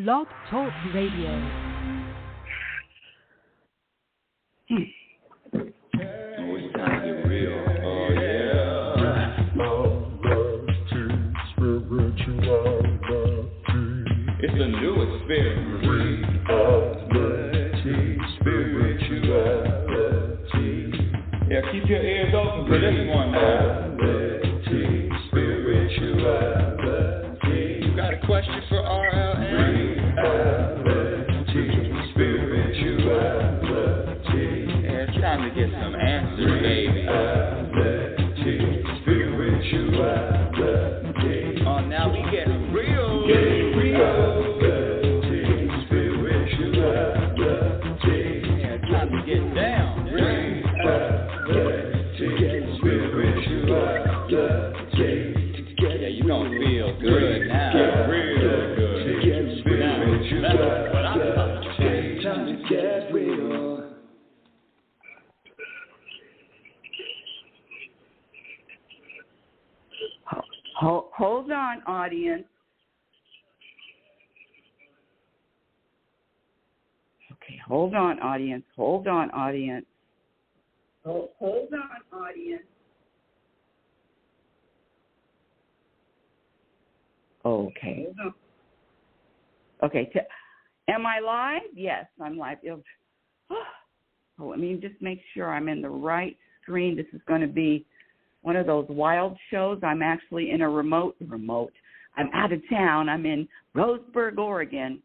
Blog Talk Radio. Oh, it's time to get real. Oh, yeah. It's a new experience. Reality, spirituality. Yeah, keep your ears open for this one, man. Reality, spirituality. You got a question for RLN? Reality, spirituality. Yeah, it's time to get some answers, baby. Reality, spirituality. Oh, now we get real. Reality, spirituality. Yeah, it's time to get down. Reality, spirituality. Yeah, you gonna feel good now. Real good. Now, that's what I'm talking about. Time to get real. Hold on, audience. Okay, hold on, audience. Hold on, audience. Hold on, audience. Okay. Okay. Am I live? Yes, I'm live. Let me just make sure I'm in the right screen. This is going to be one of those wild shows. I'm actually in a remote. I'm out of town. I'm in Roseburg, Oregon.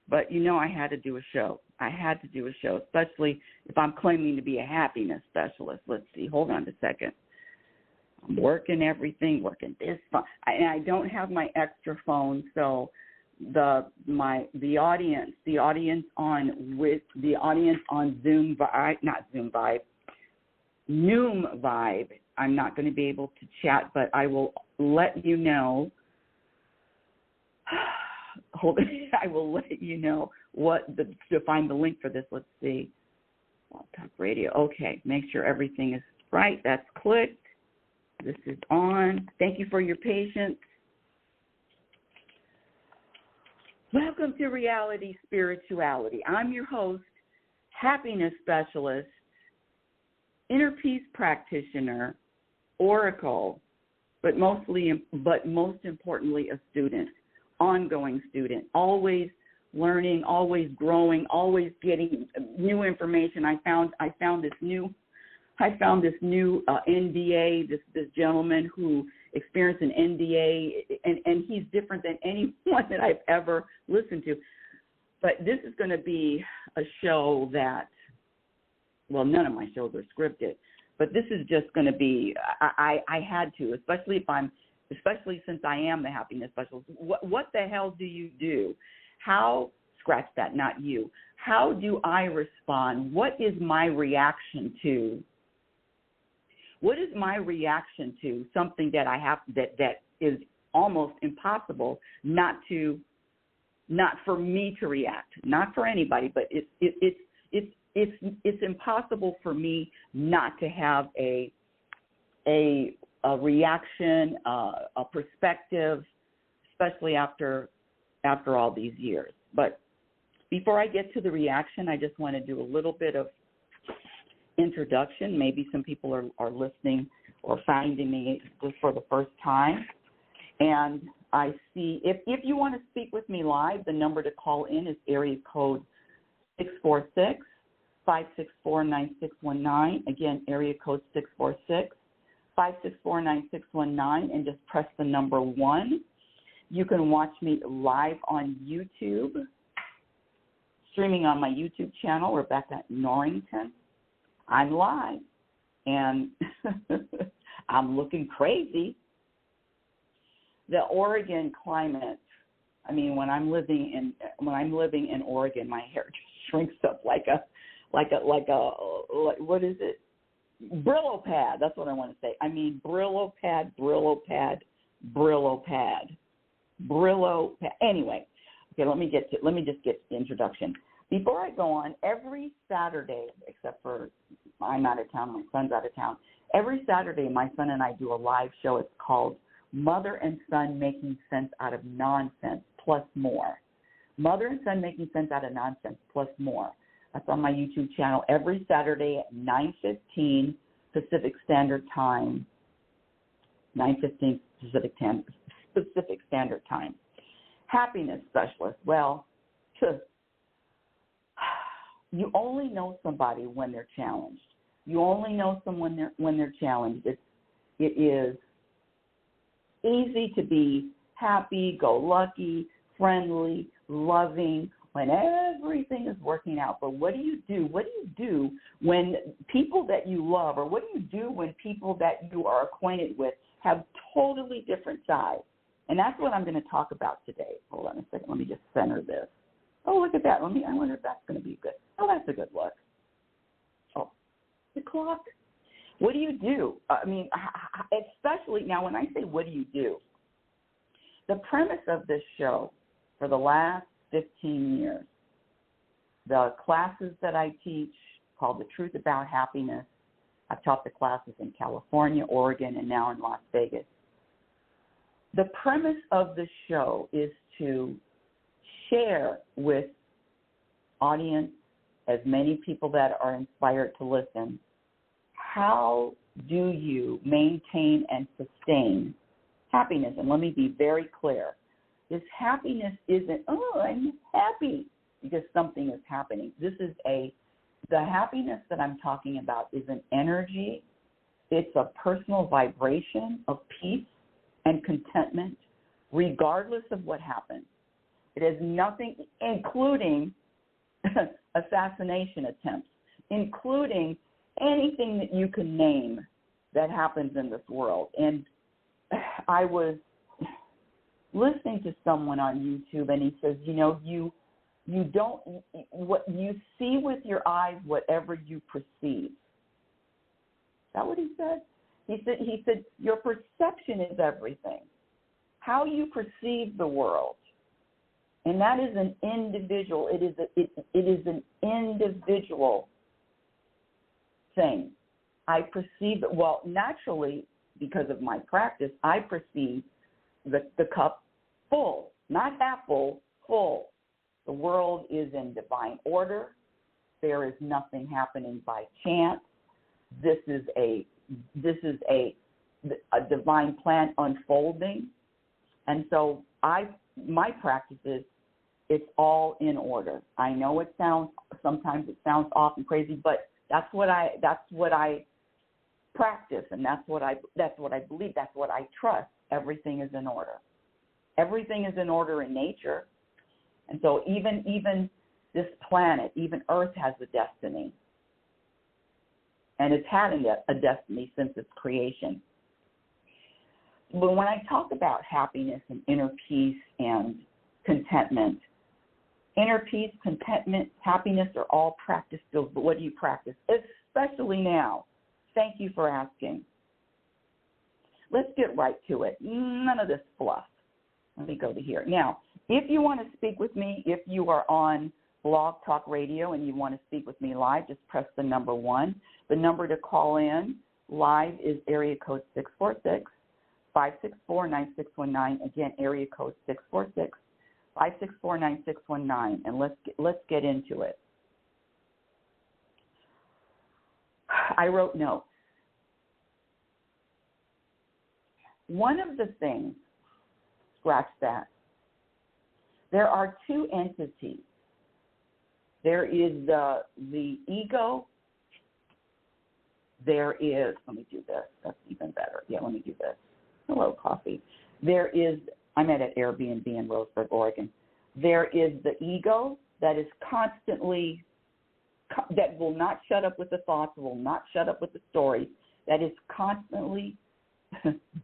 But, I had to do a show. Especially if I'm claiming to be a happiness specialist. Let's see. Hold on a second. I'm working everything, working this phone. And I don't have my extra phone, so the audience on Zoom Vibe, not Zoom Vibe, Noom Vibe. I'm not going to be able to chat, but I will let you know. I will let you know to find the link for this. Let's see. Talk Radio. Okay, make sure everything is right. That's clicked. This is on. Thank you for your patience. Welcome to Reality Spirituality. I'm your host, happiness specialist, inner peace practitioner, oracle, but most importantly, a student, ongoing student, always learning, always growing, always getting new information. I found this new NDA, this gentleman who experienced an NDA, and he's different than anyone that I've ever listened to. But this is going to be a show that, well, none of my shows are scripted, but this is just going to be, I had to, especially since I am the happiness specialist. What the hell do you do? How, scratch that, not you. How do I respond? What is my reaction to? What is my reaction to something that I have that is almost impossible not for me to react, not for anybody, but it's impossible for me not to have a reaction, a perspective, especially after all these years. But before I get to the reaction, I just want to do a little bit of introduction. Maybe some people are listening or finding me just for the first time. And I see, if you want to speak with me live, the number to call in is area code 646-564-9619. Again, area code 646-564-9619, and just press the number 1. You can watch me live on YouTube, streaming on my YouTube channel, Rebecca Norrington. I'm live, and I'm looking crazy. The Oregon climate. I mean, when I'm living in Oregon, my hair just shrinks up like a what is it? Brillo pad. That's what I want to say. I mean, Brillo pad. Anyway, okay. Let me just get the introduction. Before I go on, every Saturday, except for I'm out of town, my son's out of town, every Saturday my son and I do a live show. It's called Mother and Son Making Sense Out of Nonsense Plus More. Mother and Son Making Sense Out of Nonsense, plus more. That's on my YouTube channel every Saturday at 9:15 Pacific Standard Time. 9:15 Pacific Standard Time. Happiness specialist. Well, you only know somebody when they're challenged. You only know someone when they're challenged. It is easy to be happy, go lucky, friendly, loving when everything is working out. But what do you do? What do you do when people that you love, or what do you do when people that you are acquainted with have totally different sides? And that's what I'm going to talk about today. Hold on a second. Let me just center this. Oh, look at that. I wonder if that's going to be good. Oh, that's a good look. Oh, the clock. What do you do? I mean, especially now when I say what do you do, the premise of this show for the last 15 years, the classes that I teach called The Truth About Happiness, I've taught the classes in California, Oregon, and now in Las Vegas. The premise of the show is to share with audience, as many people that are inspired to listen, how do you maintain and sustain happiness? And let me be very clear. This happiness isn't, oh, I'm happy because something is happening. The happiness that I'm talking about is an energy. It's a personal vibration of peace and contentment, regardless of what happens. It has nothing, including assassination attempts, including anything that you can name that happens in this world. And I was listening to someone on YouTube, and he says, you don't, what you see with your eyes, whatever you perceive. Is that what he said? He said your perception is everything. How you perceive the world. And that is an individual. It is an individual thing. I perceive it, well, naturally, because of my practice, I perceive the cup full, not half full, full. The world is in divine order. There is nothing happening by chance. This is a divine plan unfolding. And so my practice is, it's all in order. I know sometimes it sounds off and crazy, but that's what I practice, and that's what I believe, that's what I trust. Everything is in order. Everything is in order in nature. And so even this planet, even Earth has a destiny. And it's had a destiny since its creation. But when I talk about happiness and inner peace and contentment, inner peace, contentment, happiness are all practice skills. But what do you practice? Especially now. Thank you for asking. Let's get right to it. None of this fluff. Let me go to here. Now, if you want to speak with me, if you are on Blog Talk Radio and you want to speak with me live, just press the number 1. The number to call in live is area code 646-564-9619. Again, area code 646-564-9619. And let's get into it. I wrote notes. One of the things, scratch that, there are two entities. There is the ego. There is, let me do this. That's even better. Yeah, let me do this. Hello, coffee. There is, I'm at an Airbnb in Roseburg, Oregon. There is the ego that is constantly, that will not shut up with the thoughts, will not shut up with the stories, that is constantly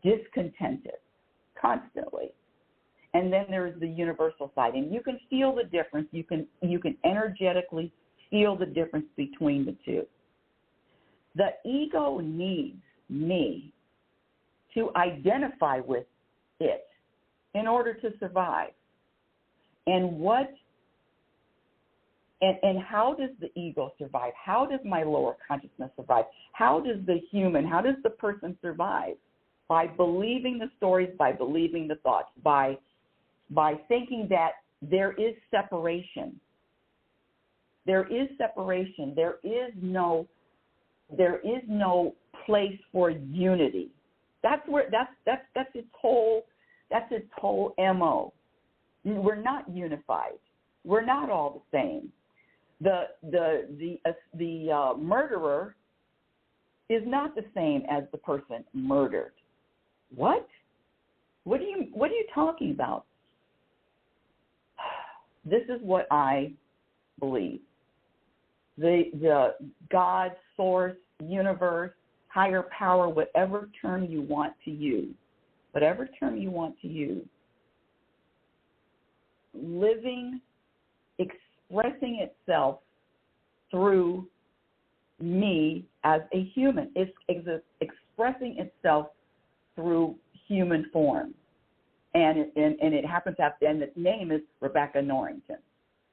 discontented, constantly. And then there is the universal side, and you can feel the difference. You can energetically feel the difference between the two. The ego needs me to identify with it in order to survive. And how does the ego survive? How does my lower consciousness survive? How does the person survive? By believing the stories, by believing the thoughts, by thinking that there is separation. There is separation. There is no place for unity. That's its whole MO. We're not unified. We're not all the same. The murderer is not the same as the person murdered. What? What are you talking about? This is what I believe. The God, source, universe, higher power, whatever term you want to use, living, expressing itself through me as a human. It's expressing itself through human form. And it happens to have, and its name is Rebecca Norrington.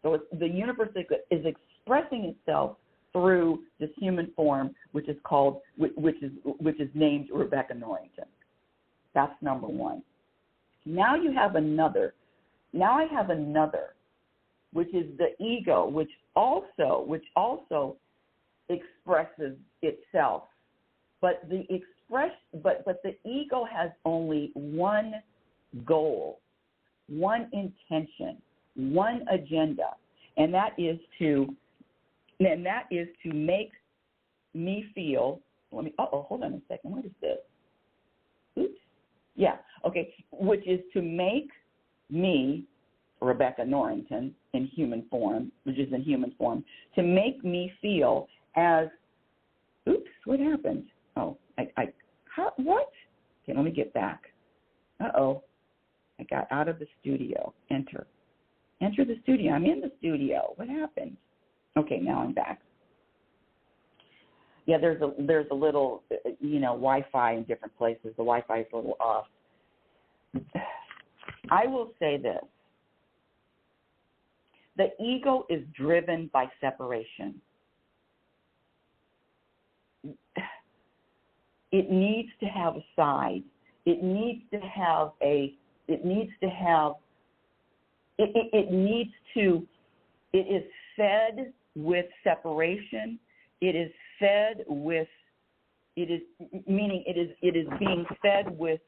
So the universe is expressing itself through this human form, which is named Rebecca Norrington. That's number one. Now I have another, which is the ego, which also expresses itself. But the ego has only one goal, one intention, one agenda, and that is to make me feel. Hold on a second. What is this? Oops. Yeah. Okay. Which is to make me, Rebecca Norrington, in human form, to make me feel as. Oops. What happened? Oh, what? Okay. Let me get back. I got out of the studio. Enter the studio. I'm in the studio. What happened? Okay, now I'm back. Yeah, there's a little, Wi-Fi in different places. The Wi-Fi is a little off. I will say this. The ego is driven by separation. It needs to have a side. It is fed with separation. It is being fed with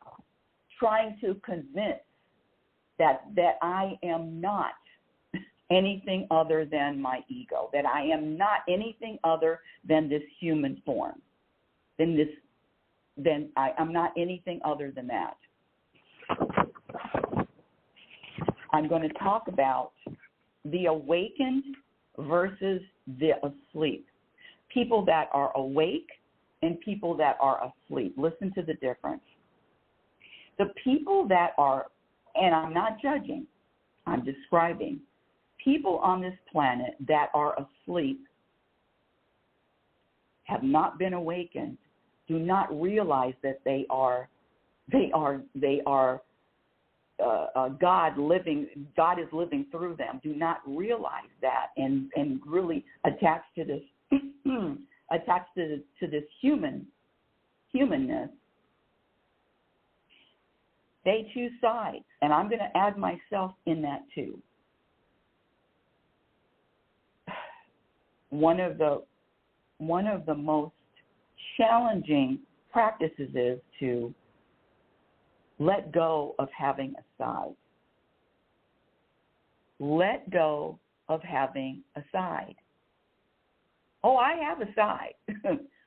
trying to convince that I am not anything other than my ego, that I am not anything other than this human form, I'm not anything other than that. I'm going to talk about the awakened versus the asleep. People that are awake and people that are asleep. Listen to the difference. The people that are, and I'm not judging, I'm describing, people on this planet that are asleep, have not been awakened, do not realize that they are God is living through them. Do not realize that and really attach to this to this humanness. They choose sides, and I'm going to add myself in that too. One of the most challenging practices is to let go of having a side. Let go of having a side. Oh, I have a side.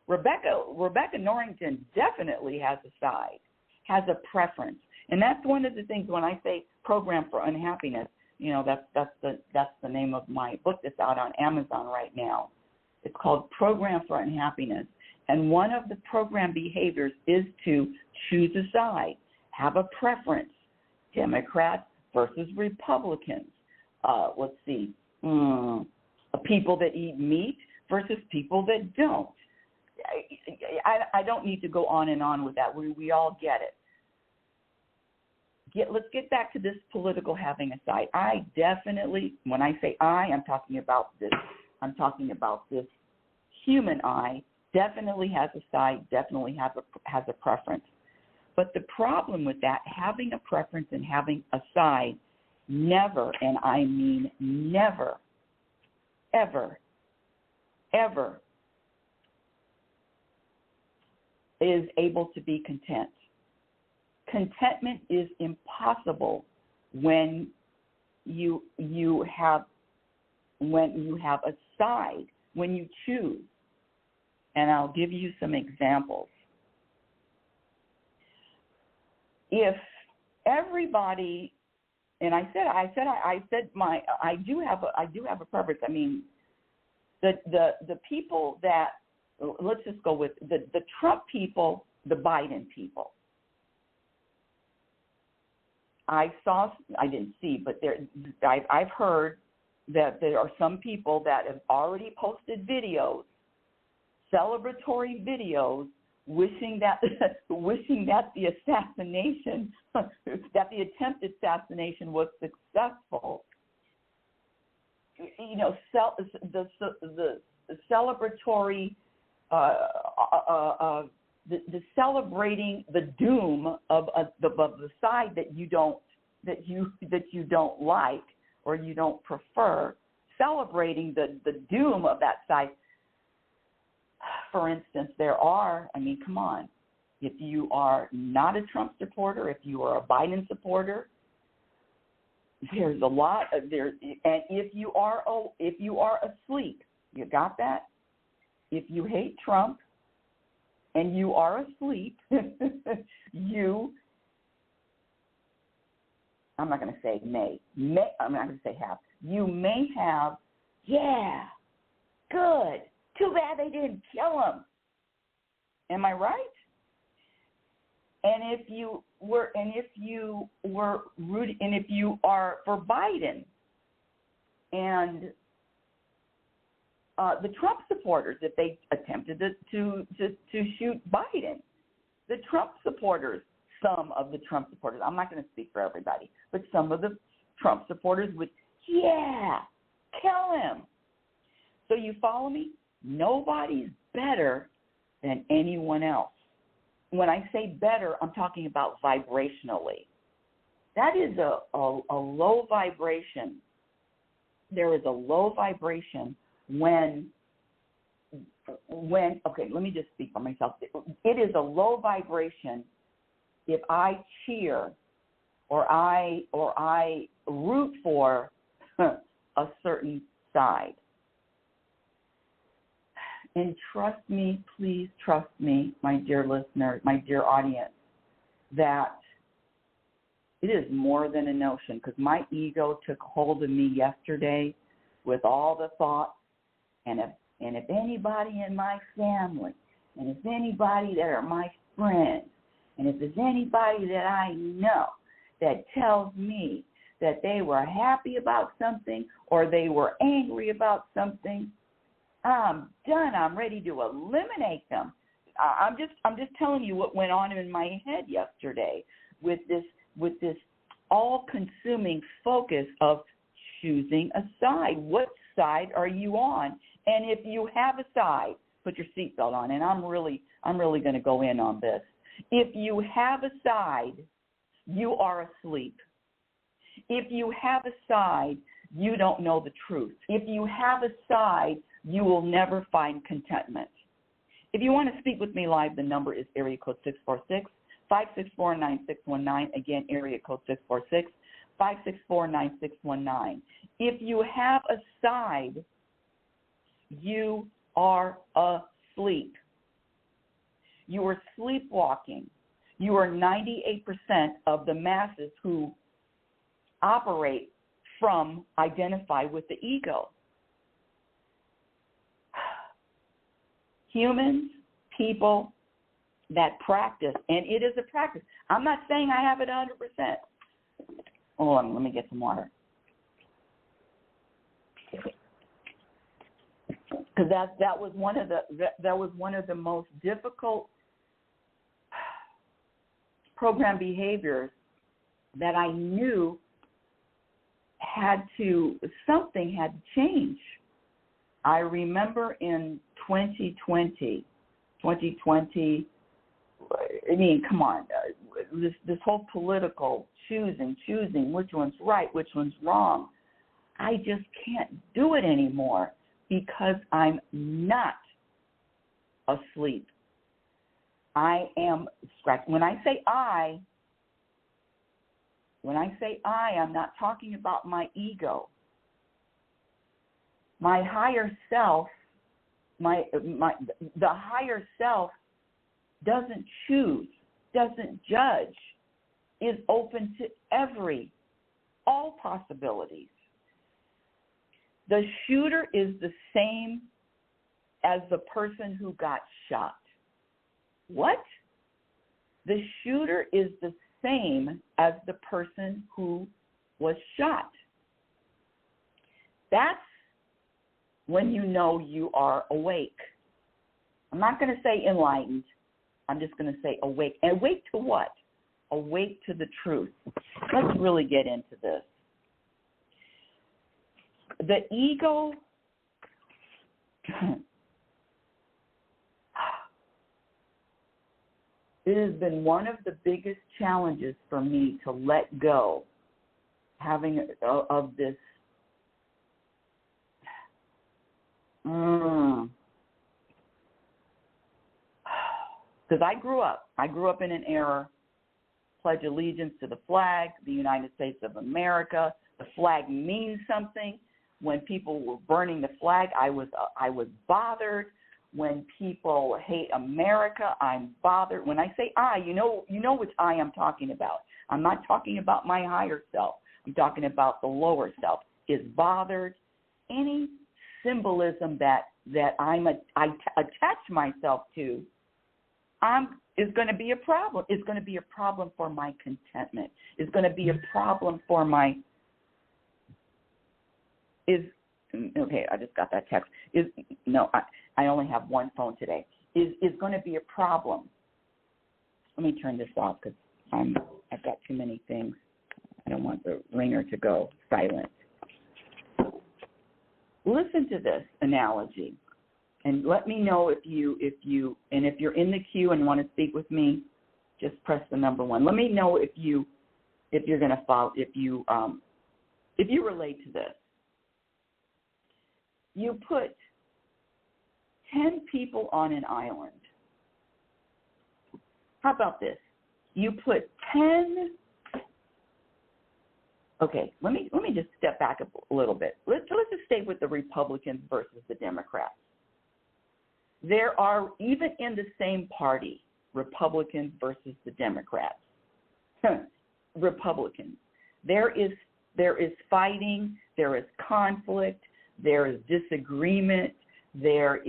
Rebecca Norrington definitely has a side, has a preference. And that's one of the things when I say program for unhappiness, that's the name of my book that's out on Amazon right now. It's called Program for Unhappiness. And one of the program behaviors is to choose a side, have a preference, Democrats versus Republicans. Let's see, people that eat meat versus people that don't. I don't need to go on and on with that. We all get it. Let's get back to this political having a side. I definitely, when I say I'm talking about this. I'm talking about this human I. Definitely has a side. Definitely has a preference. But the problem with that, having a preference and having a side, never, and I mean never, ever, ever is able to be content. Contentment is impossible when you have a side, when you choose. And I'll give you some examples. If everybody, and I do have a preference. I mean, the people that, let's just go with the Trump people, the Biden people. I didn't see, but I've heard that there are some people that have already posted videos, celebratory videos, wishing that the assassination, that the attempted assassination was successful. You know, the celebratory, the celebrating the doom of the side that you don't like or you don't prefer, celebrating the doom of that side. For instance, come on, if you are not a Trump supporter, if you are a Biden supporter, there's a lot of there. And if you are asleep, you got that? If you hate Trump and you are asleep, I'm not going to say I'm not going to say have. You may have, yeah, good. Too bad they didn't kill him. Am I right? And if you are for Biden and the Trump supporters, if they attempted to shoot Biden, the Trump supporters, some of the Trump supporters, I'm not going to speak for everybody, but some of the Trump supporters would, yeah, kill him. So you follow me? Nobody's better than anyone else. When I say better, I'm talking about vibrationally. That is a low vibration. There is a low vibration when okay, let me just speak for myself. It is a low vibration if I cheer or I root for a certain side. And trust me, please trust me, my dear listener, my dear audience, that it is more than a notion, because my ego took hold of me yesterday with all the thoughts, and if anybody in my family, and if anybody that are my friends, and if there's anybody that I know that tells me that they were happy about something or they were angry about something, I'm done. I'm ready to eliminate them. I'm just telling you what went on in my head yesterday with this all-consuming focus of choosing a side. What side are you on? And if you have a side, put your seatbelt on. And I'm really going to go in on this. If you have a side, you are asleep. If you have a side, you don't know the truth. If you have a side, you will never find contentment. If you want to speak with me live, the number is area code 646-564-9619. Again, area code 646-564-9619. If you have a side, you are asleep. You are sleepwalking. You are 98% of the masses who identify with the ego. Humans, people that practice, and it is a practice. I'm not saying I have it 100%. Hold on, let me get some water. Because that was one of the most difficult program behaviors that I knew something had to change. I remember in 2020 I mean, come on, this whole political choosing which one's right, which one's wrong. I just can't do it anymore because I'm not asleep. I am scratching. When I say I, I'm not talking about my ego. My higher self, the higher self doesn't choose, doesn't judge, is open to all possibilities. The shooter is the same as the person who got shot. What? The shooter is the same as the person who was shot. That's when you know you are awake. I'm not going to say enlightened. I'm just going to say awake. And awake to what? Awake to the truth. Let's really get into this. The ego, it has been one of the biggest challenges for me to let go, of this. Because I grew up in an era, pledge allegiance to the flag, the United States of America. The flag means something. When people were burning the flag, I was bothered. When people hate America, I'm bothered. When I say I, you know which I I'm talking about. I'm not talking about my higher self. I'm talking about the lower self is bothered. Any symbolism that I attach myself to, is going to be a problem. It's going to be a problem for my contentment. It's going to be a problem for my. Okay, I just got that text. I only have one phone today. Is going to be a problem. Let me turn this off because I've got too many things. I don't want the ringer to go silent. Listen to this analogy, and let me know if you're in the queue and want to speak with me. Just press the number 1. Let me know if you're going to follow if you relate to this. You put 10 people on an island. How about this? You put 10. Okay, let me just step back a little bit. Let's just stay with the Republicans versus the Democrats. There are, even in the same party, Republicans versus the Democrats. Republicans. There is fighting. There is conflict. There is disagreement. There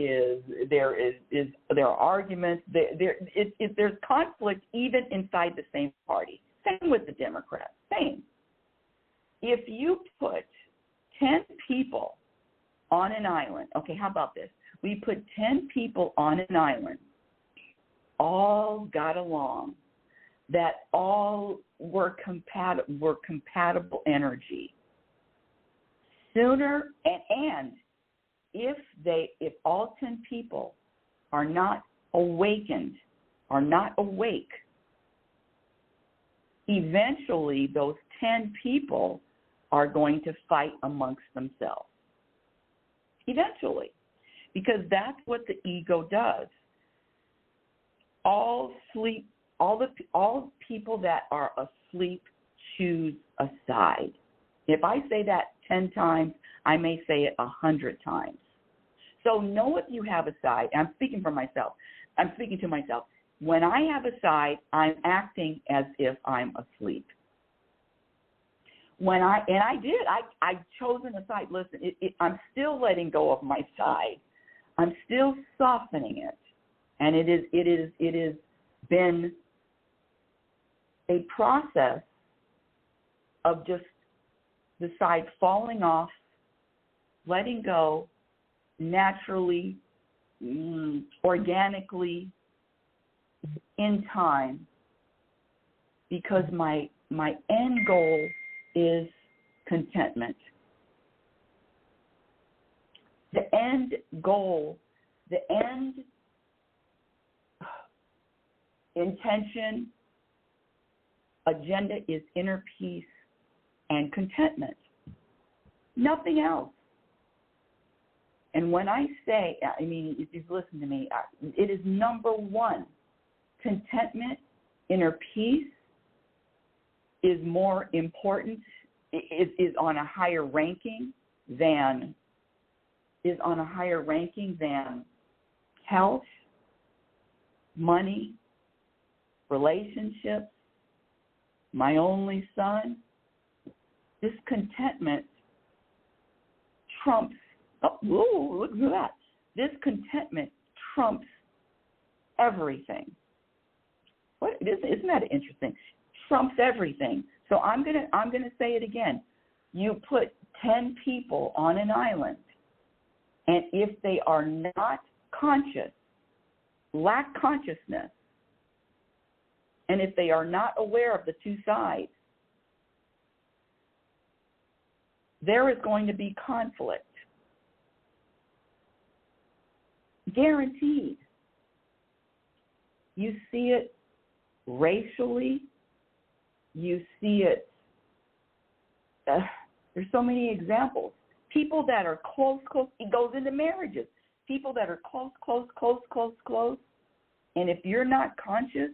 are arguments. There's conflict even inside the same party. Same with the Democrats. Same. If you put 10 people on an island, okay, how about this? We put 10 people on an island, all got along, that all were compatible energy. Sooner and if all 10 people are not awakened, are not awake, eventually those 10 people are going to fight amongst themselves. Eventually. Because that's what the ego does. All people that are asleep choose a side. If I say that 10 times, I may say it 100 times. So know if you have a side. I'm speaking for myself. I'm speaking to myself. When I have a side, I'm acting as if I'm asleep. I've chosen a side. Listen, I'm still letting go of my side. I'm still softening it, and it has been a process of just the side falling off, letting go, naturally, organically, in time, because my end goal is contentment. The end goal, intention, agenda is inner peace and contentment. Nothing else. And when I say, I mean, if you've listened to me, it is number one. Contentment, inner peace is more important, is on a higher ranking than health, money, relationships, my only son. This contentment trumps, look at that. This contentment trumps everything. Isn't that interesting? Trumps everything. So I'm gonna say it again. You put 10 people on an island, and if they are not conscious, lack consciousness, and if they are not aware of the two sides, there is going to be conflict. Guaranteed. You see it racially. You see it. There's so many examples. People that are close, it goes into marriages. People that are close, and if you're not conscious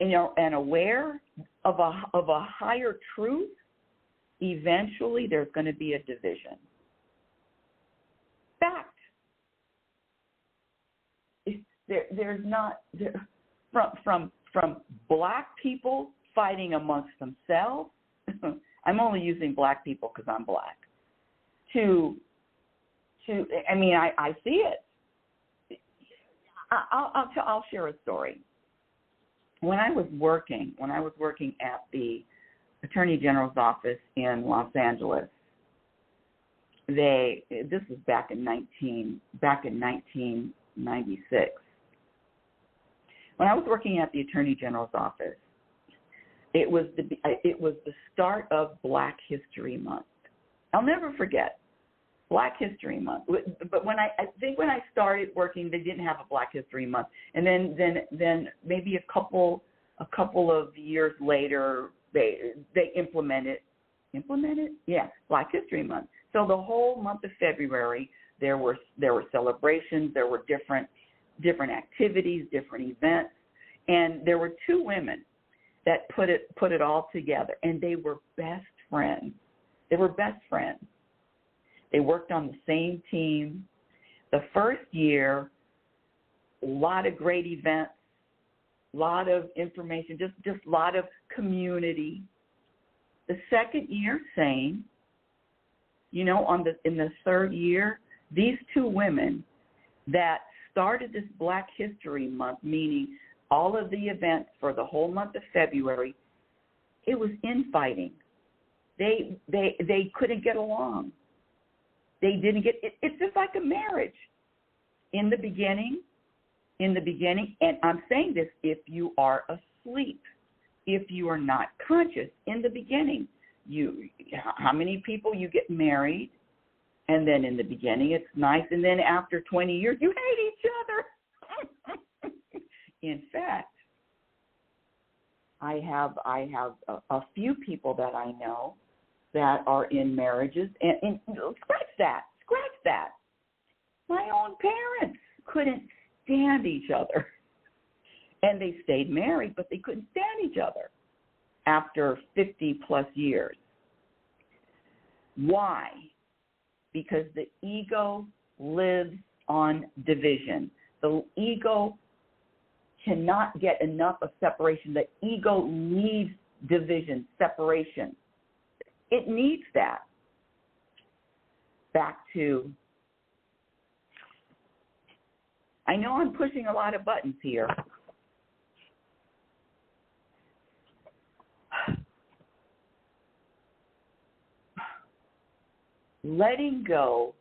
and aware of a higher truth, eventually there's going to be a division. Fact. There's not from black people fighting amongst themselves. I'm only using black people because I'm black. I mean, I see it. I'll share a story. When I was working at the Attorney General's office in Los Angeles, this was back in 1996. When I was working at the Attorney General's office, it was the start of Black History Month. I'll never forget Black History Month. But when I think when I started working, they didn't have a Black History Month, and then maybe a couple of years later, they implemented Black History Month. So the whole month of February, there were celebrations, there were different activities, different events, and there were two women that put it all together, and they were best friends. They worked on the same team. The first year, a lot of great events, a lot of information, just a lot of community. The second year, same. In the third year, these two women that started this Black History Month, meaning all of the events for the whole month of February, it was infighting. They couldn't get along. They didn't get it. It's just like a marriage. In the beginning, and I'm saying this if you are asleep, if you are not conscious in the beginning, how many people you get married, and then in the beginning it's nice, and then after 20 years you hate each other. In fact, I have a few people that I know that are in marriages, and scratch that. My own parents couldn't stand each other, and they stayed married, but they couldn't stand each other after 50 plus years. Why? Because the ego lives on division. The ego cannot get enough of separation. The ego needs division, separation. It needs that. Back to, I know I'm pushing a lot of buttons here. Letting go.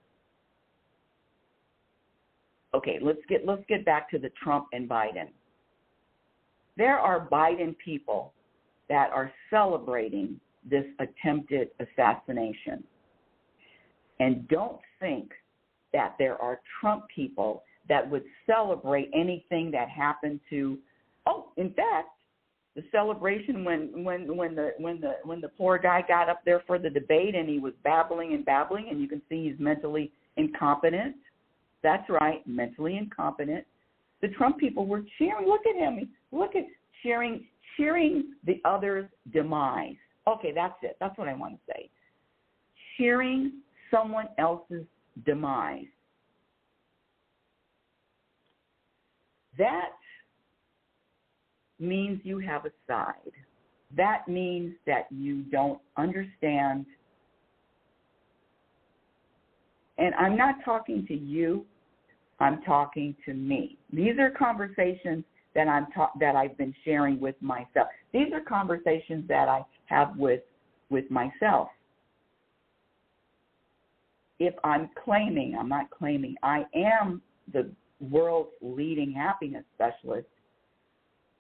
Okay, let's get back to the Trump and Biden. There are Biden people that are celebrating this attempted assassination. And don't think that there are Trump people that would celebrate anything that happened to, Oh, in fact, the celebration when the poor guy got up there for the debate and he was babbling, and you can see he's mentally incompetent. That's right, mentally incompetent. The Trump people were cheering. Look at him. Look at cheering the other's demise. Okay, that's it. That's what I want to say. Cheering someone else's demise. That means you have a side. That means that you don't understand. And I'm not talking to you. I'm talking to me. These are conversations that I've been sharing with myself. These are conversations that I have with myself. If I'm not claiming, I am the world's leading happiness specialist.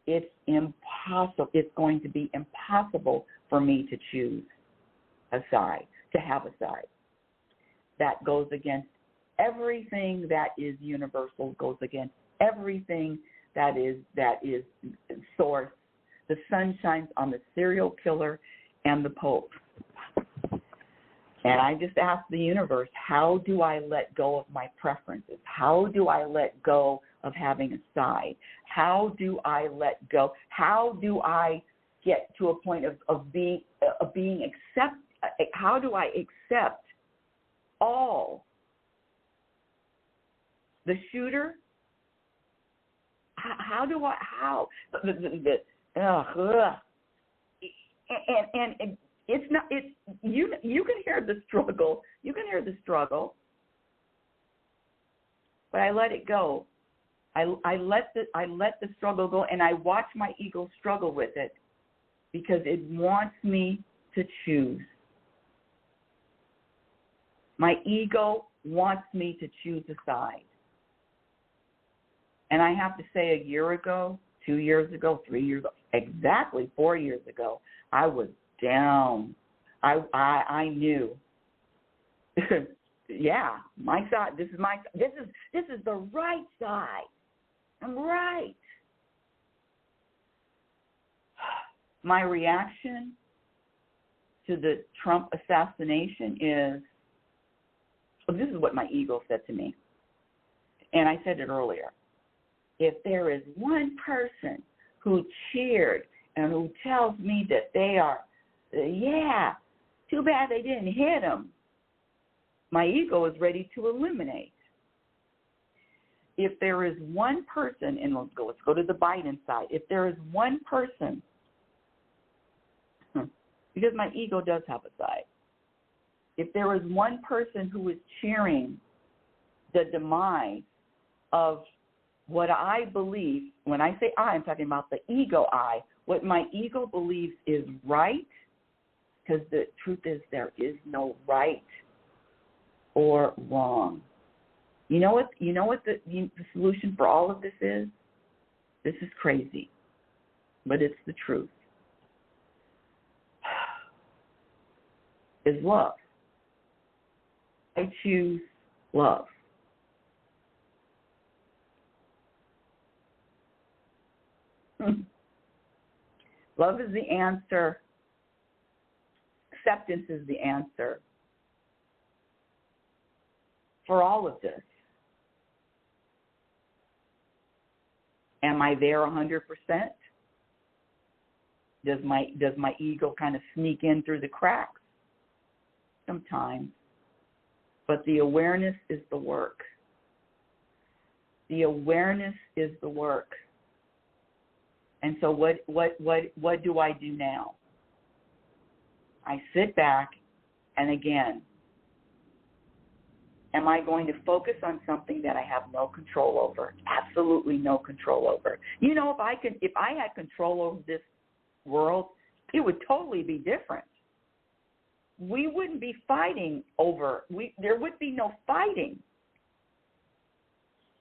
It's impossible. It's going to be impossible for me to choose a side, to have a side. That goes against everything that is universal, goes against everything that is source. The sun shines on the serial killer and the Pope. And I just ask the universe, how do I let go of my preferences? How do I let go of having a side? How do I let go? How do I get to a point of being accept? How do I accept all? The shooter? How do I? How? And it's not. It's you can hear the struggle. You can hear the struggle, but I let it go. I let the struggle go, and I watch my ego struggle with it because it wants me to choose. My ego wants me to choose a side. And I have to say, a year ago, 2 years ago, 3 years ago, exactly 4 years ago, I was down. I knew. Yeah, my side. This is the right side. I'm right. My reaction to the Trump assassination is, well, this is what my ego said to me. And I said it earlier. If there is one person who cheered and who tells me that they are, yeah, too bad they didn't hit him, my ego is ready to eliminate. If there is one person, and let's go to the Biden side. If there is one person, because my ego does have a side, if there is one person who is cheering the demise of what I believe, when I say I'm talking about the ego what my ego believes is right, because the truth is there is no right or wrong. You know what the solution for all of this is? This is crazy, but it's the truth. Is love. I choose love. Love is the answer. Acceptance is the answer for all of this. Am I there 100%? Does my ego kind of sneak in through the cracks? Sometimes. But the awareness is the work. The awareness is the work. And so what do I do now? I sit back, and again, am I going to focus on something that I have no control over? Absolutely no control over. You know, if I had control over this world, it would totally be different. We wouldn't be fighting over. There would be no fighting.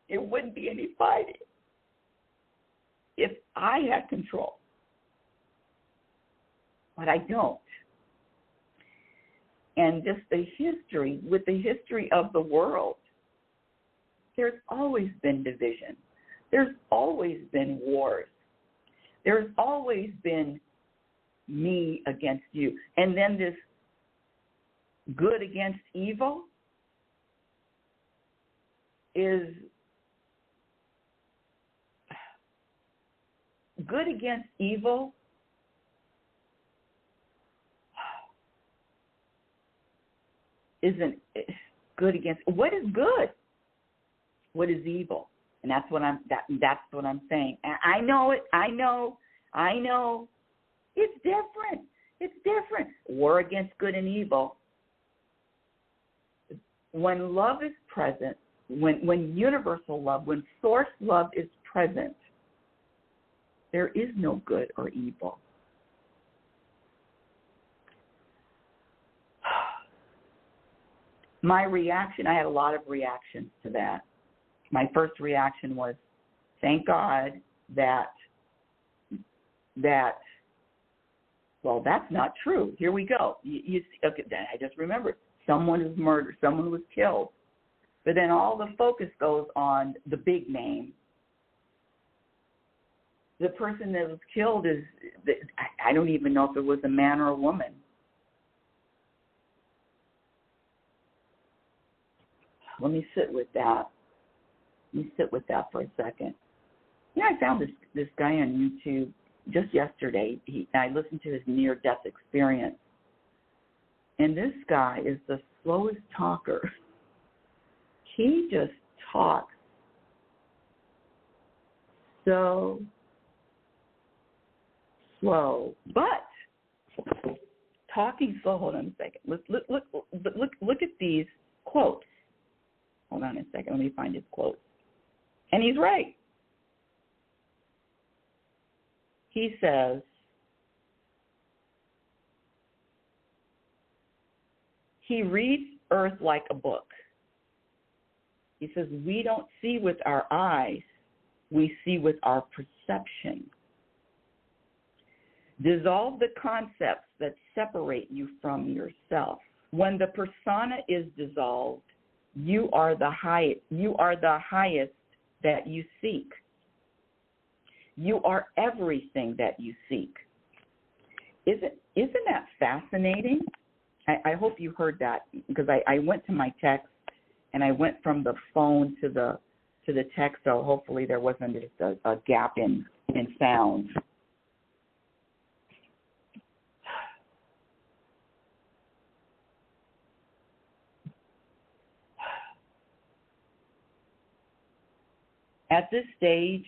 There wouldn't be any fighting if I had control. But I don't. And just with the history of the world, there's always been division. There's always been wars. There's always been me against you. And then this good against evil is good against evil. Isn't good against what is good? What is evil? And that's what I'm saying. And I know it. I know. It's different. It's different. War against good and evil. When love is present, when universal love, when source love is present, there is no good or evil. My reaction, I had a lot of reactions to that. My first reaction was, thank God that, well, that's not true. Here we go. Okay, I just remembered. Someone is murdered. Someone was killed. But then all the focus goes on the big name. The person that was killed is, I don't even know if it was a man or a woman. Let me sit with that. For a second. I found this guy on YouTube just yesterday. I listened to his near-death experience. And this guy is the slowest talker. He just talks so slow. But talking slow, hold on a second. Look at these quotes. Hold on a second. Let me find his quotes. And he's right. He says, he reads earth like a book. He says, we don't see with our eyes, we see with our perception. Dissolve the concepts that separate you from yourself. When the persona is dissolved, you are the highest that you seek. You are everything that you seek. Isn't that fascinating? I hope you heard that, because I went to my text and I went from the phone to the text, so hopefully there wasn't just a gap in sound. At this stage,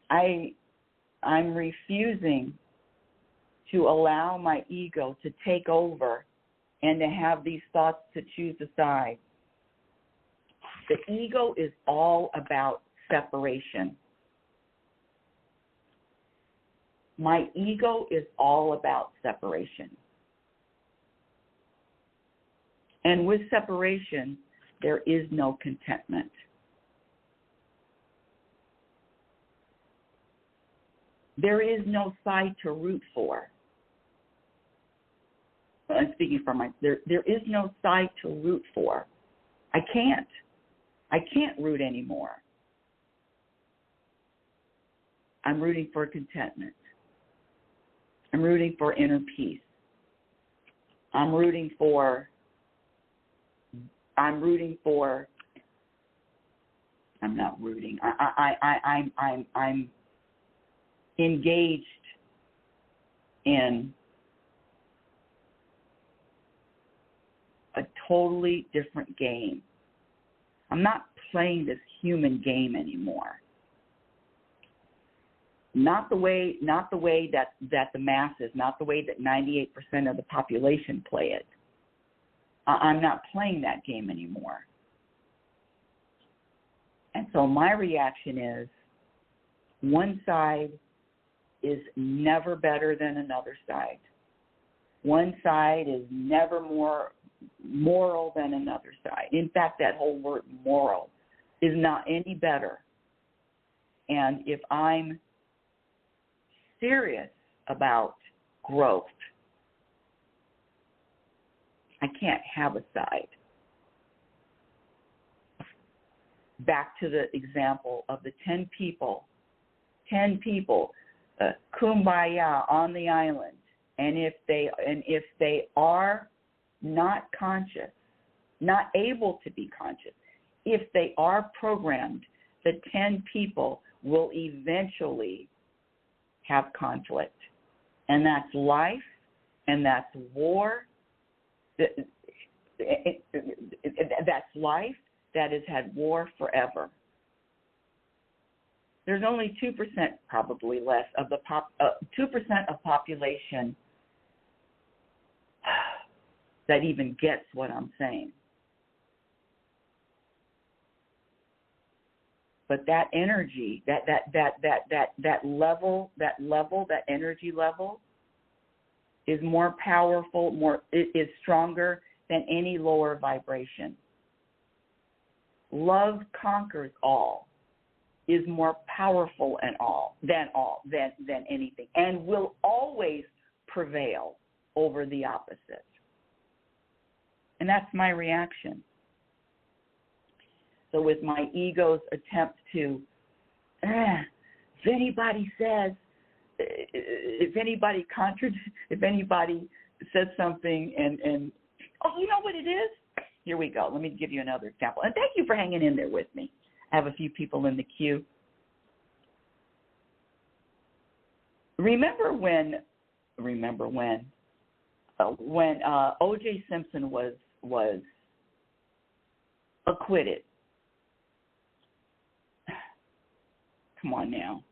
I'm refusing to allow my ego to take over and to have these thoughts to choose a side. The ego is all about separation. My ego is all about separation. And with separation, there is no contentment. There is no side to root for. I'm speaking for there is no side to root for. I can't root anymore. I'm rooting for contentment. I'm rooting for inner peace. I'm rooting for I'm not rooting. I'm engaged in a totally different game. I'm not playing this human game anymore. Not the way that the masses, not the way that 98% of the population play it. I'm not playing that game anymore. And so my reaction is, one side is never better than another side. One side is never more moral than another side. In fact, that whole word moral is not any better. And if I'm serious about growth, I can't have a side. back to the example of the 10 people, kumbaya on the island, and if they are not conscious, not able to be conscious, if they are programmed, the 10 people will eventually have conflict. And that's life, and that's war. That's life that has had war forever. There's only 2%, probably less, of the 2% of population that even gets what I'm saying. But that energy, that level, that energy level is more powerful, is stronger than any lower vibration. Love conquers all, is more powerful than anything, and will always prevail over the opposite. And that's my reaction. So with my ego's attempt to, if anybody says, if anybody says something and oh, you know what it is? Here we go. Let me give you another example. And thank you for hanging in there with me. I have a few people in the queue. Remember when O.J. Simpson was acquitted? Come on now.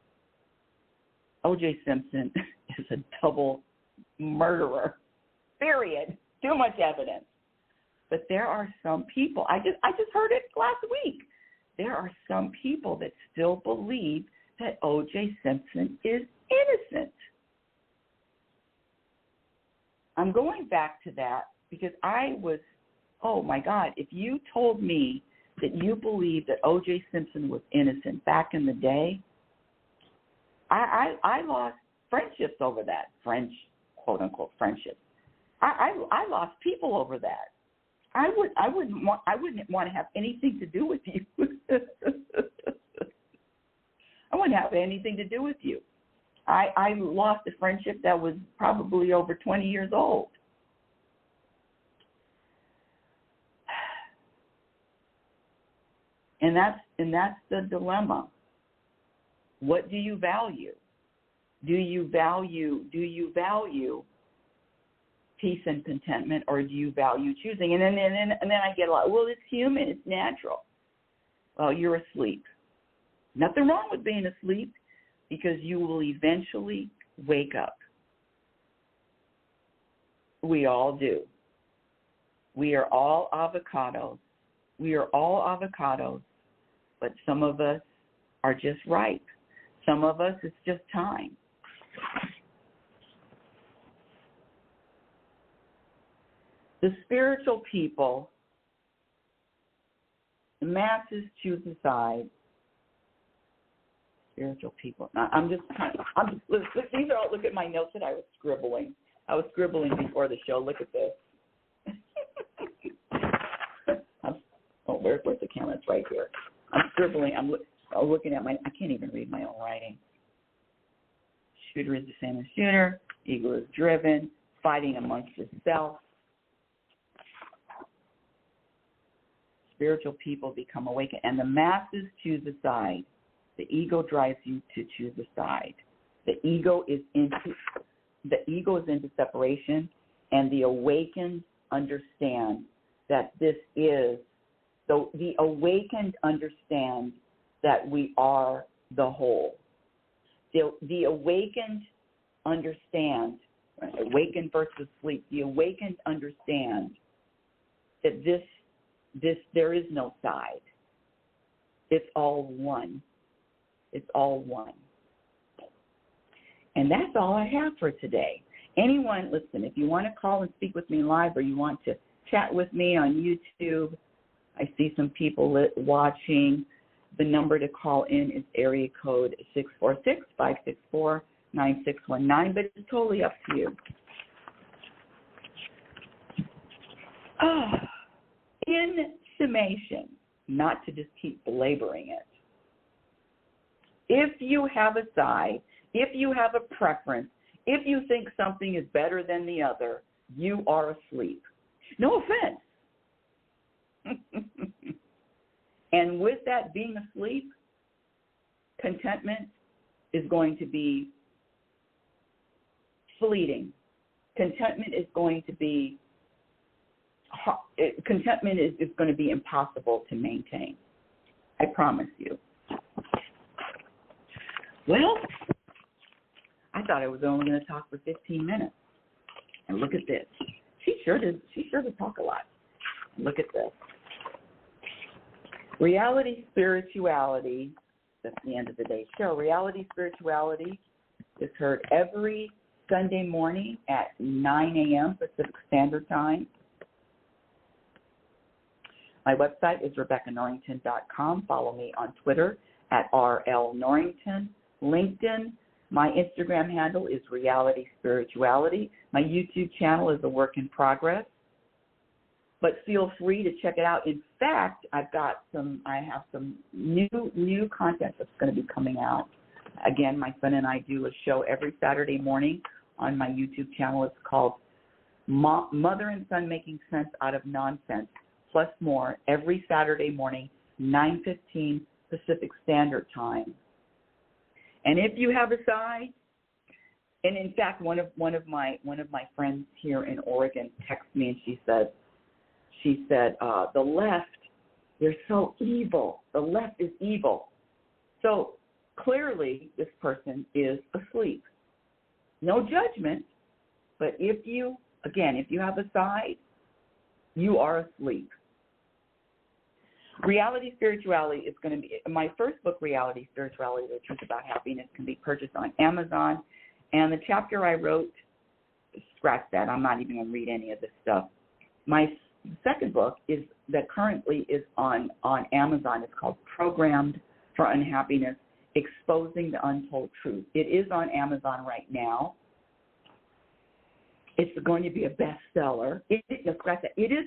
O.J. Simpson is a double murderer, period. Too much evidence. But there are some people, I just heard it last week, there are some people that still believe that O.J. Simpson is innocent. I'm going back to that because oh my God, if you told me that you believed that O.J. Simpson was innocent back in the day, I lost friendships over that, quote unquote friendships. I lost people over that. I wouldn't want to have anything to do with you. I wouldn't have anything to do with you. I lost a friendship that was probably over 20 years old. And that's the dilemma. What do you value? Do you value peace and contentment, or do you value choosing? And then I get a lot, well, it's human, it's natural. Well, you're asleep. Nothing wrong with being asleep, because you will eventually wake up. We all do. We are all avocados. But some of us are just ripe. Some of us, it's just time. The spiritual people, the masses choose a side. Spiritual people. Now, these are all, look at my notes that I was scribbling. I was scribbling before the show. Look at this. Where's the camera? It's right here. I'm scribbling. I'm looking at I can't even read my own writing. Shooter is the same as shooter. Ego is driven. Fighting amongst yourself. Spiritual people become awakened, and the masses choose a side. The ego drives you to choose a side. The ego is into separation, and the awakened understand that this is the awakened understand that we are the whole. The awakened understand, right? Awakened versus sleep. The awakened understand that this there is no side. It's all one. It's all one. And that's all I have for today. Anyone, listen, if you want to call and speak with me live, or you want to chat with me on YouTube, I see some people watching. The number to call in is area code 646-564-9619, but it's totally up to you. In summation, not to just keep belaboring it. If you have a side, if you have a preference, if you think something is better than the other, you are asleep. No offense. And with that being asleep, contentment is going to be fleeting. Contentment is going to be impossible to maintain. I promise you. Well, I thought I was only going to talk for 15 minutes. And look at this. She sure did talk a lot. Look at this. Reality Spirituality, that's the end of the day's show. Reality Spirituality is heard every Sunday morning at 9 a.m. Pacific Standard Time. My website is RebeccaNorrington.com. Follow me on Twitter at RLNorrington. LinkedIn, my Instagram handle is Reality Spirituality. My YouTube channel is a work in progress, but feel free to check it out. In fact, I have some new content that's going to be coming out. Again, my son and I do a show every Saturday morning on my YouTube channel. It's called Mother and Son Making Sense Out of Nonsense, plus more, every Saturday morning, 9:15 Pacific Standard Time. And if you have a side, and in fact, one of my friends here in Oregon texted me and she said, the left, they're so evil. The left is evil. So clearly, this person is asleep. No judgment, but if you have a side, you are asleep. Reality Spirituality is going to be, my first book, Reality Spirituality, The Truth About Happiness, can be purchased on Amazon. And the chapter I wrote, scratch that, I'm not even going to read any of this stuff. My second book that currently is on Amazon. It's called Programmed for Unhappiness, Exposing the Untold Truth. It is on Amazon right now. It's going to be a bestseller. It is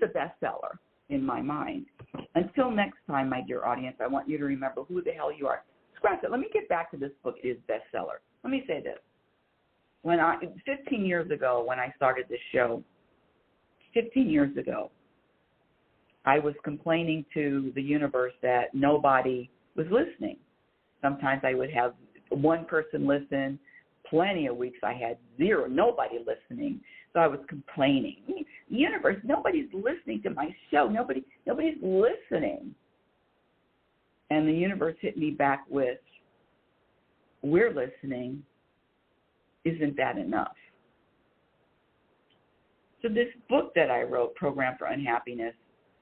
a bestseller in my mind. Until next time, my dear audience, I want you to remember who the hell you are. Scratch it. Let me get back to this book. It is bestseller. Let me say this. 15 years ago, when I started this show, 15 years ago, I was complaining to the universe that nobody was listening. Sometimes I would have one person listen. Plenty of weeks I had zero, nobody listening. So I was complaining. Universe, nobody's listening to my show. Nobody's listening. And the universe hit me back with, we're listening. Isn't that enough? So this book that I wrote, Program for Unhappiness,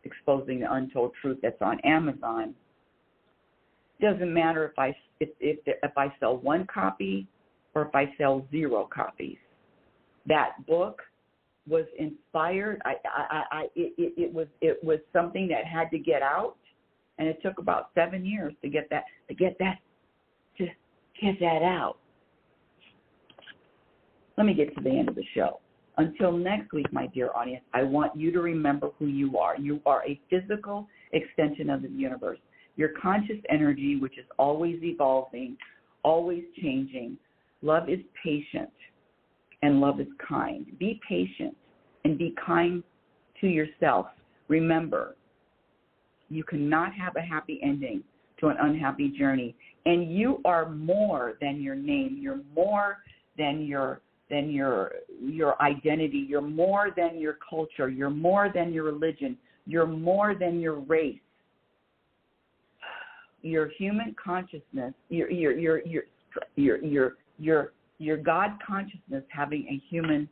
Exposing the Untold Truth, that's on Amazon, doesn't matter if I sell one copy or if I sell 0 copies. That book was inspired. It was something that had to get out, and it took about 7 years to get that out. Let me get to the end of the show. Until next week, my dear audience, I want you to remember who you are. You are a physical extension of the universe. Your conscious energy, which is always evolving, always changing. Love is patient, and love is kind. Be patient and be kind to yourself. Remember, you cannot have a happy ending to an unhappy journey, and you are more than your name. You're more than your identity. You're more than your culture. You're more than your religion. You're more than your race. Your human consciousness, your God consciousness having a human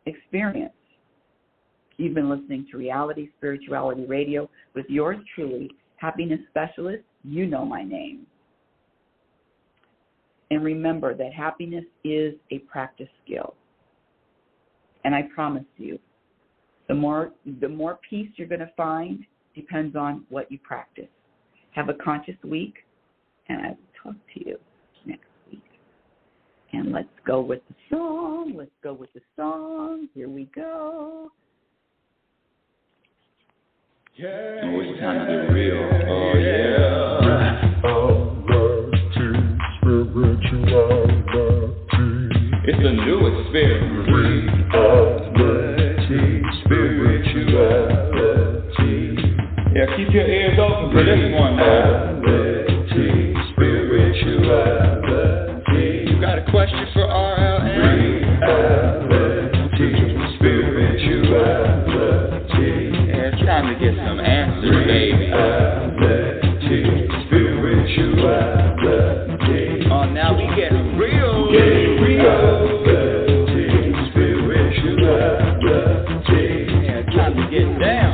experience. You've been listening to Reality Spirituality Radio with yours truly, Happiness Specialist. You know my name. And remember that happiness is a practice skill. And I promise you, the more peace you're going to find depends on what you practice. Have a conscious week, and I will talk to you next week. And let's go with the song. Here we go. Oh, it's time to get real. Oh, yeah. It's a new experience. Spirituality. Yeah, keep your ears open for this one now. Spirituality. You got a question for RLN? Spirituality. Yeah, it's time to get some answers, baby. Spirituality. Oh, now we get real. Spirituality. Yeah, it's time to get down.